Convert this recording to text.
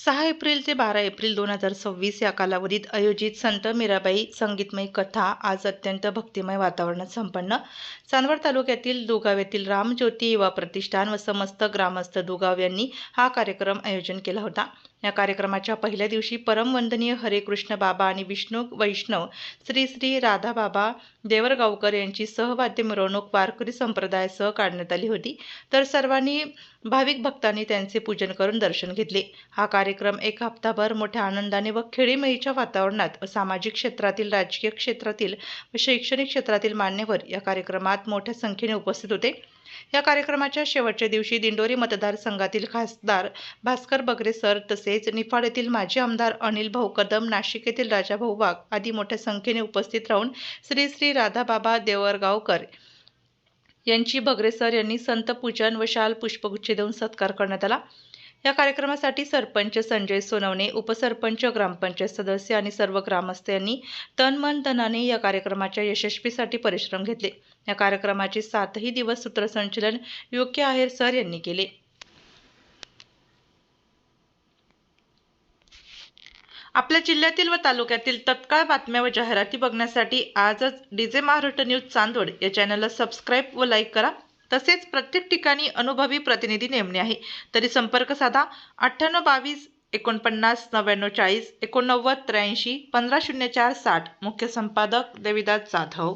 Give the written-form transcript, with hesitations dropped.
6 April ते 12 April 2026 या कालावधीत आयोजित संत मीराबाई संगीतमय कथा आज अत्यंत भक्तिमय वातावरणात संपन्न. चांदवड तालुक्यातील दुगाव येथील रामज्योती युवा प्रतिष्ठान व समस्त ग्रामस्थ दुगाव यांनी हा कार्यक्रम आयोजन केला होता. या कार्यक्रमाच्या पहिल्या दिवशी परमवंदनीय हरेकृष्ण बाबा आणि विष्णू वैष्णव श्री श्री राधा बाबा देवरगावकर यांची सहवाद्य मिरवणूक वारकरी संप्रदायासह काढण्यात आली होती. तर सर्वांनी भाविक भक्तांनी त्यांचे पूजन करून दर्शन घेतले. हा कार्यक्रम एक हप्ताभर मोठ्या आनंदाने व खेळीमेळीच्या वातावरणात व सामाजिक क्षेत्रातील, राजकीय क्षेत्रातील व शैक्षणिक क्षेत्रातील मान्यवर या कार्यक्रमात मोठ्या संख्येने उपस्थित होते. या कार्यक्रमाच्या शेवटच्या दिवशी दिंडोरी मतदारसंघातील खासदार भास्कर बगरे सर तसेच निफाड येथील माजी आमदार अनिल भाऊ कदम, नाशिक येथील राजाभाऊ वाघ आदी मोठ्या संख्येने उपस्थित राहून श्री श्री राधाबाबा देवरगावकर यांची बगरे सर यांनी संत पूजन व शाल पुष्पगुच्छ देऊन सत्कार करण्यात आला. या कार्यक्रमासाठी सरपंच संजय सोनवणे, उपसरपंच, ग्रामपंचायत सदस्य आणि सर्व ग्रामस्थ यांनी तन मन धनाने या कार्यक्रमाच्या यशस्वीसाठी परिश्रम घेतले. या कार्यक्रमाचे 7ही दिवस सूत्रसंचलन योग्य आहेर सर यांनी केले. आपल्या जिल्ह्यातील व तालुक्यातील तत्काळ बातम्या व जाहिराती बघण्यासाठी आजच डीजे महाराष्ट्र न्यूज चांदवड या चॅनलला सबस्क्राईब व लाईक करा. तसेच प्रत्येक ठिकाणी अनुभवी प्रतिनिधी नेमणे आहे. तरी संपर्क साधा 9822 49 99 40 89 83 1504 60. मुख्य संपादक देविदास जाधव.